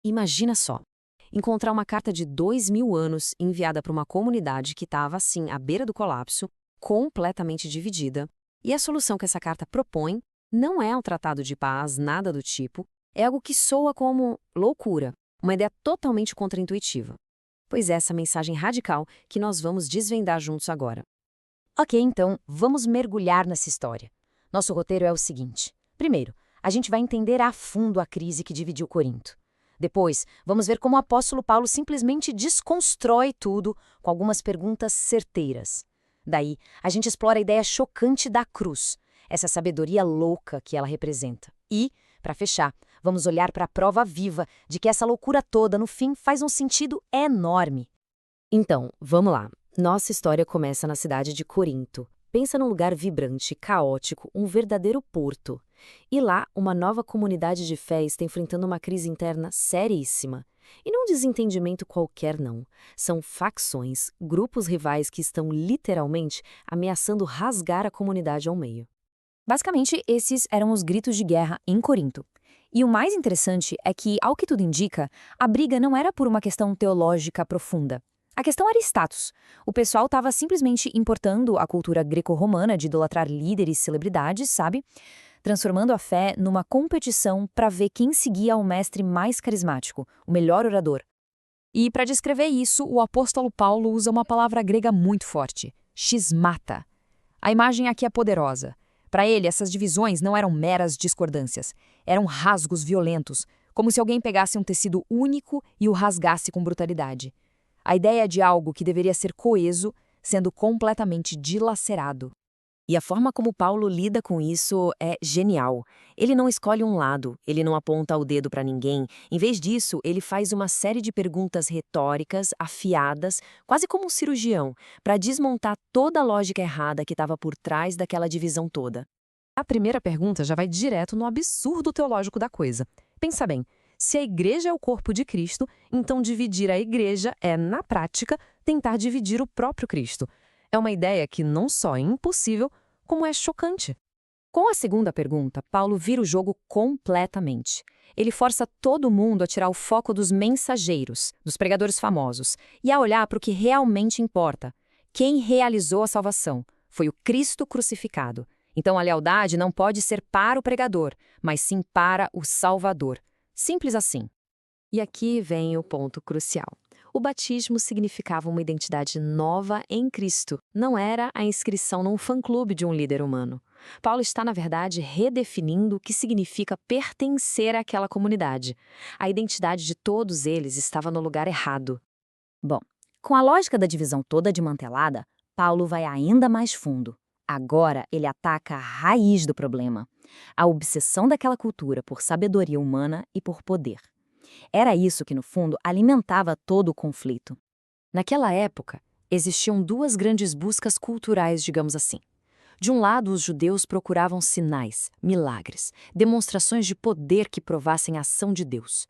Imagina só, encontrar uma carta de 2000 anos enviada para uma comunidade que estava, assim, à beira do colapso, completamente dividida, e a solução que essa carta propõe não é um tratado de paz, nada do tipo, é algo que soa como loucura, uma ideia totalmente contraintuitiva. Pois é essa mensagem radical que nós vamos desvendar juntos agora. Ok, então, vamos mergulhar nessa história. Nosso roteiro é o seguinte. Primeiro, a gente vai entender a fundo a crise que dividiu Corinto. Depois, vamos ver como o apóstolo Paulo simplesmente desconstrói tudo com algumas perguntas certeiras. Daí, a gente explora a ideia chocante da cruz, essa sabedoria louca que ela representa. E, para fechar, vamos olhar para a prova viva de que essa loucura toda, no fim, faz um sentido enorme. Então, vamos lá. Nossa história começa na cidade de Corinto. Pensa num lugar vibrante, caótico, um verdadeiro porto. E lá, uma nova comunidade de fé está enfrentando uma crise interna seríssima. E não um desentendimento qualquer, não. São facções, grupos rivais que estão literalmente ameaçando rasgar a comunidade ao meio. Basicamente, esses eram os gritos de guerra em Corinto. E o mais interessante é que, ao que tudo indica, a briga não era por uma questão teológica profunda. A questão era status. O pessoal estava simplesmente importando a cultura greco-romana de idolatrar líderes e celebridades, sabe? Transformando a fé numa competição para ver quem seguia o mestre mais carismático, o melhor orador. E para descrever isso, o apóstolo Paulo usa uma palavra grega muito forte, schismata. A imagem aqui é poderosa. Para ele, essas divisões não eram meras discordâncias, eram rasgos violentos, como se alguém pegasse um tecido único e o rasgasse com brutalidade. A ideia de algo que deveria ser coeso, sendo completamente dilacerado. E a forma como Paulo lida com isso é genial. Ele não escolhe um lado, ele não aponta o dedo para ninguém. Em vez disso, ele faz uma série de perguntas retóricas, afiadas, quase como um cirurgião, para desmontar toda a lógica errada que estava por trás daquela divisão toda. A primeira pergunta já vai direto no absurdo teológico da coisa. Pensa bem, se a igreja é o corpo de Cristo, então dividir a igreja é, na prática, tentar dividir o próprio Cristo. É uma ideia que não só é impossível, como é chocante. Com a segunda pergunta, Paulo vira o jogo completamente. Ele força todo mundo a tirar o foco dos mensageiros, dos pregadores famosos, e a olhar para o que realmente importa. Quem realizou a salvação foi o Cristo crucificado. Então a lealdade não pode ser para o pregador, mas sim para o Salvador. Simples assim. E aqui vem o ponto crucial. O batismo significava uma identidade nova em Cristo, não era a inscrição num fã-clube de um líder humano. Paulo está, na verdade, redefinindo o que significa pertencer àquela comunidade. A identidade de todos eles estava no lugar errado. Bom, com a lógica da divisão toda desmantelada, Paulo vai ainda mais fundo. Agora ele ataca a raiz do problema, a obsessão daquela cultura por sabedoria humana e por poder. Era isso que, no fundo, alimentava todo o conflito. Naquela época, existiam duas grandes buscas culturais, digamos assim. De um lado, os judeus procuravam sinais, milagres, demonstrações de poder que provassem a ação de Deus.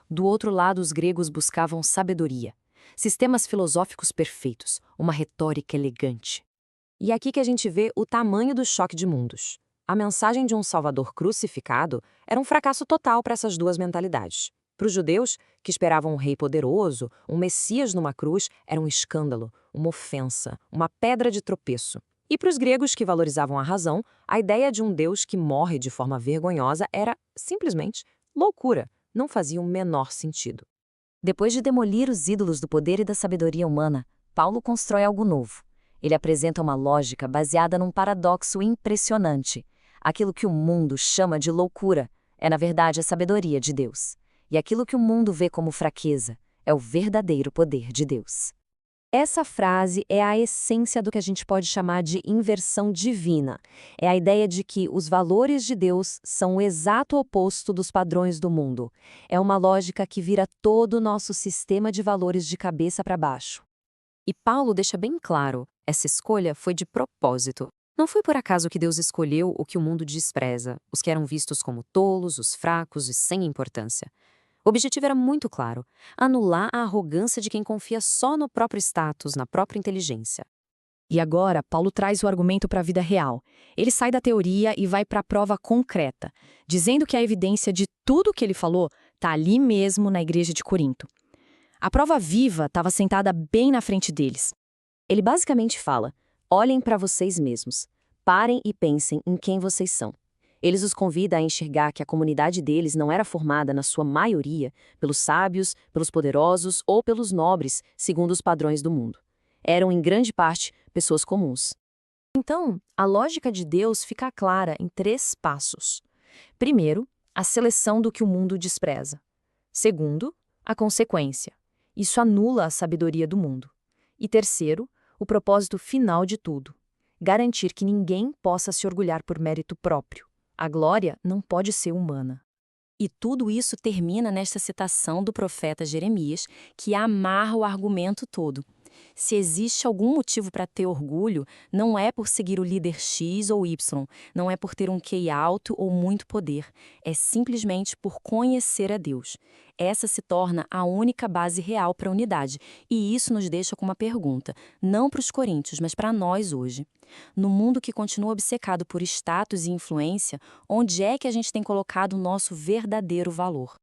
Do outro lado, os gregos buscavam sabedoria, sistemas filosóficos perfeitos, uma retórica elegante. E é aqui que a gente vê o tamanho do choque de mundos. A mensagem de um Salvador crucificado era um fracasso total para essas duas mentalidades. Para os judeus, que esperavam um rei poderoso, um Messias numa cruz era um escândalo, uma ofensa, uma pedra de tropeço. E para os gregos, que valorizavam a razão, a ideia de um Deus que morre de forma vergonhosa era, simplesmente, loucura, não fazia o menor sentido. Depois de demolir os ídolos do poder e da sabedoria humana, Paulo constrói algo novo. Ele apresenta uma lógica baseada num paradoxo impressionante. Aquilo que o mundo chama de loucura é, na verdade, a sabedoria de Deus. E aquilo que o mundo vê como fraqueza é o verdadeiro poder de Deus. Essa frase é a essência do que a gente pode chamar de inversão divina. É a ideia de que os valores de Deus são o exato oposto dos padrões do mundo. É uma lógica que vira todo o nosso sistema de valores de cabeça para baixo. E Paulo deixa bem claro, essa escolha foi de propósito. Não foi por acaso que Deus escolheu o que o mundo despreza, os que eram vistos como tolos, os fracos e sem importância. O objetivo era muito claro: anular a arrogância de quem confia só no próprio status, na própria inteligência. E agora, Paulo traz o argumento para a vida real. Ele sai da teoria e vai para a prova concreta, dizendo que a evidência de tudo o que ele falou Está ali mesmo na igreja de Corinto. A prova viva estava sentada bem na frente deles. Ele basicamente fala: olhem para vocês mesmos, parem e pensem em quem vocês são. Eles os convida a enxergar que a comunidade deles não era formada, na sua maioria, pelos sábios, pelos poderosos ou pelos nobres, segundo os padrões do mundo. Eram, em grande parte, pessoas comuns. Então, a lógica de Deus fica clara em 3 passos. Primeiro, a seleção do que o mundo despreza. Segundo, a consequência. Isso anula a sabedoria do mundo. E terceiro, o propósito final de tudo: garantir que ninguém possa se orgulhar por mérito próprio. A glória não pode ser humana. E tudo isso termina nesta citação do profeta Jeremias, que amarra o argumento todo. Se existe algum motivo para ter orgulho, não é por seguir o líder X ou Y, não é por ter um QI alto ou muito poder, é simplesmente por conhecer a Deus. Essa se torna a única base real para a unidade, e isso nos deixa com uma pergunta, não para os coríntios, mas para nós hoje. No mundo que continua obcecado por status e influência, onde é que a gente tem colocado o nosso verdadeiro valor?